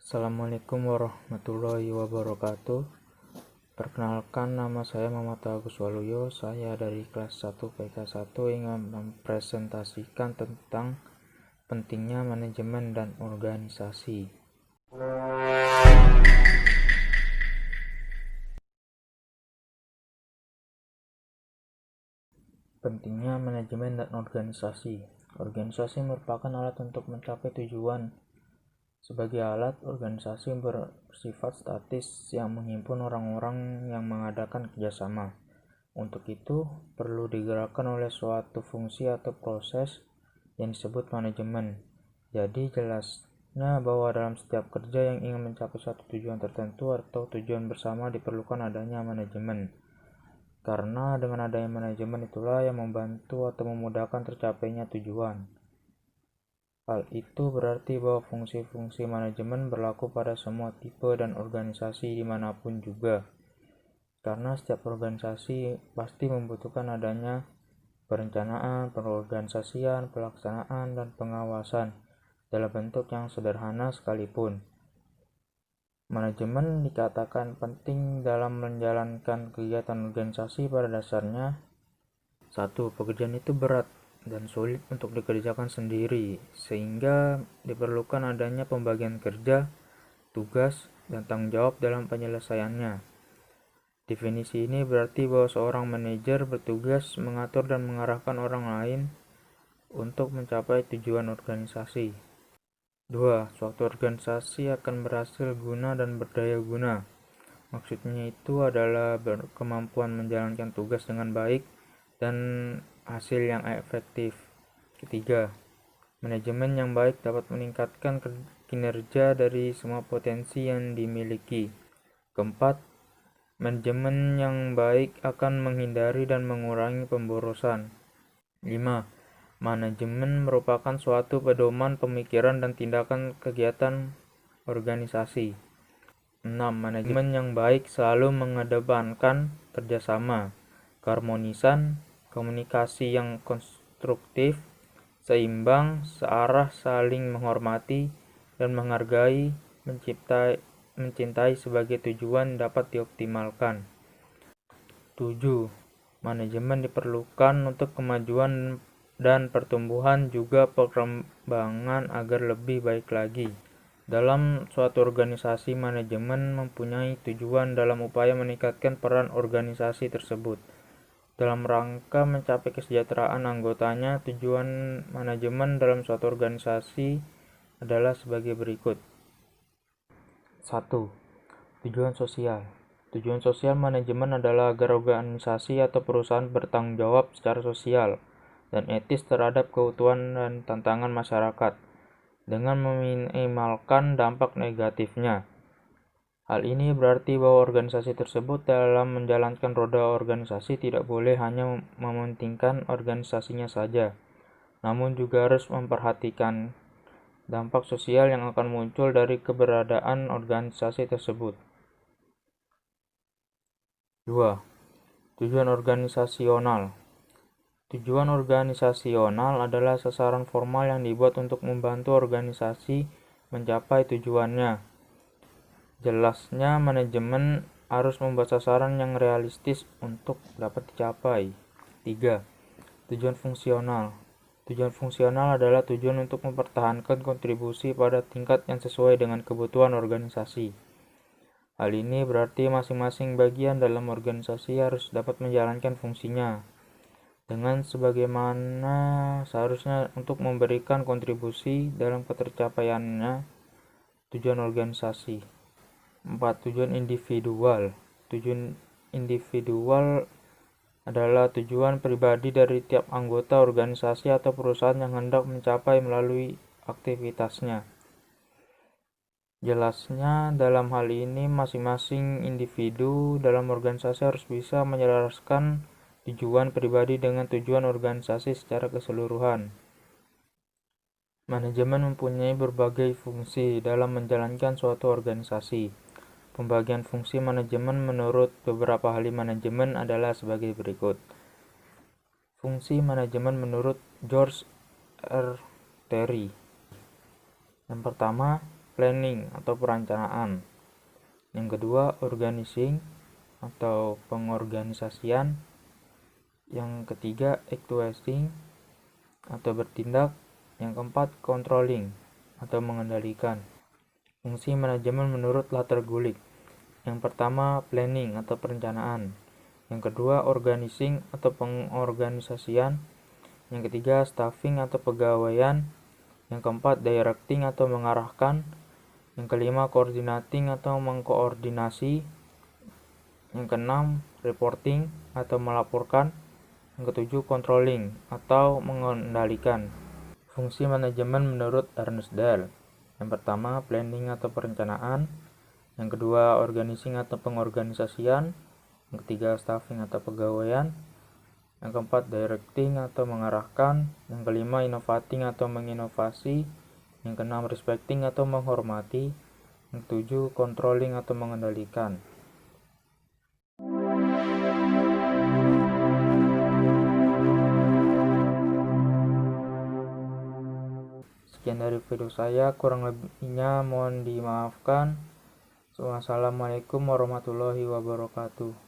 Assalamualaikum warahmatullahi wabarakatuh. Perkenalkan, nama saya Muhammad Agus Waluyo. Saya dari kelas 1 PK1 ingin mempresentasikan tentang pentingnya manajemen dan organisasi. Pentingnya manajemen dan organisasi. Organisasi merupakan alat untuk mencapai tujuan. Sebagai alat, organisasi bersifat statis yang menghimpun orang-orang yang mengadakan kerjasama. Untuk itu, perlu digerakkan oleh suatu fungsi atau proses yang disebut manajemen. Jadi, jelasnya bahwa dalam setiap kerja yang ingin mencapai suatu tujuan tertentu atau tujuan bersama diperlukan adanya manajemen. Karena dengan adanya manajemen itulah yang membantu atau memudahkan tercapainya tujuan. Hal itu berarti bahwa fungsi-fungsi manajemen berlaku pada semua tipe dan organisasi dimanapun juga. Karena setiap organisasi pasti membutuhkan adanya perencanaan, pengorganisasian, pelaksanaan, dan pengawasan dalam bentuk yang sederhana sekalipun. Manajemen dikatakan penting dalam menjalankan kegiatan organisasi pada dasarnya. 1. Pekerjaan itu berat dan sulit untuk dikerjakan sendiri, sehingga diperlukan adanya pembagian kerja, tugas, dan tanggung jawab dalam penyelesaiannya. Definisi ini berarti bahwa seorang manajer bertugas mengatur dan mengarahkan orang lain untuk mencapai tujuan organisasi. 2. Suatu organisasi akan berhasil guna dan berdaya guna. Maksudnya itu adalah berkemampuan menjalankan tugas dengan baik dan hasil yang efektif. Ketiga, manajemen yang baik dapat meningkatkan kinerja dari semua potensi yang dimiliki. Keempat, manajemen yang baik akan menghindari dan mengurangi pemborosan. 5. Manajemen merupakan suatu pedoman pemikiran dan tindakan kegiatan organisasi. 6. Manajemen yang baik selalu mengedepankan kerjasama, keharmonisan, komunikasi yang konstruktif, seimbang, searah, saling menghormati dan menghargai, mencintai sebagai tujuan dapat dioptimalkan. 7. Manajemen diperlukan untuk kemajuan dan pertumbuhan juga perkembangan agar lebih baik lagi. Dalam suatu organisasi, manajemen mempunyai tujuan dalam upaya meningkatkan peran organisasi tersebut. Dalam rangka mencapai kesejahteraan anggotanya, tujuan manajemen dalam suatu organisasi adalah sebagai berikut. 1. Tujuan sosial. Tujuan sosial manajemen adalah agar organisasi atau perusahaan bertanggung jawab secara sosial dan etis terhadap keutuhan dan tantangan masyarakat dengan meminimalkan dampak negatifnya. Hal ini berarti bahwa organisasi tersebut dalam menjalankan roda organisasi tidak boleh hanya mementingkan organisasinya saja, namun juga harus memperhatikan dampak sosial yang akan muncul dari keberadaan organisasi tersebut. 2. Tujuan organisasional. Tujuan organisasional adalah sasaran formal yang dibuat untuk membantu organisasi mencapai tujuannya. Jelasnya, manajemen harus membuat sasaran yang realistis untuk dapat dicapai. 3. Tujuan fungsional. Tujuan fungsional adalah tujuan untuk mempertahankan kontribusi pada tingkat yang sesuai dengan kebutuhan organisasi. Hal ini berarti masing-masing bagian dalam organisasi harus dapat menjalankan fungsinya dengan sebagaimana seharusnya untuk memberikan kontribusi dalam ketercapaiannya tujuan organisasi. 4. Tujuan individual. Tujuan individual adalah tujuan pribadi dari tiap anggota organisasi atau perusahaan yang hendak mencapai melalui aktivitasnya. Jelasnya, dalam hal ini masing-masing individu dalam organisasi harus bisa menyelaraskan tujuan pribadi dengan tujuan organisasi secara keseluruhan. Manajemen mempunyai berbagai fungsi dalam menjalankan suatu organisasi. Pembagian fungsi manajemen menurut beberapa ahli manajemen adalah sebagai berikut. Fungsi manajemen menurut George R. Terry. Yang pertama, planning atau perencanaan. Yang kedua, organizing atau pengorganisasian. Yang ketiga, actualizing atau bertindak. Yang keempat, controlling atau mengendalikan. Fungsi manajemen menurut Later Gulick. Yang pertama, planning atau perencanaan. Yang kedua, organizing atau pengorganisasian. Yang ketiga, staffing atau pegawaian. Yang keempat, directing atau mengarahkan. Yang kelima, coordinating atau mengkoordinasi. Yang keenam, reporting atau melaporkan. Yang ketujuh, controlling atau mengendalikan. Fungsi manajemen menurut Ernest Dahl. Yang pertama, planning atau perencanaan. Yang kedua, organizing atau pengorganisasian. Yang ketiga, staffing atau pegawaian. Yang keempat, directing atau mengarahkan. Yang kelima, innovating atau menginovasi. Yang keenam, respecting atau menghormati. Yang ketujuh, controlling atau mengendalikan. Sekian dari video saya, kurang lebihnya mohon dimaafkan. Wassalamualaikum warahmatullahi wabarakatuh.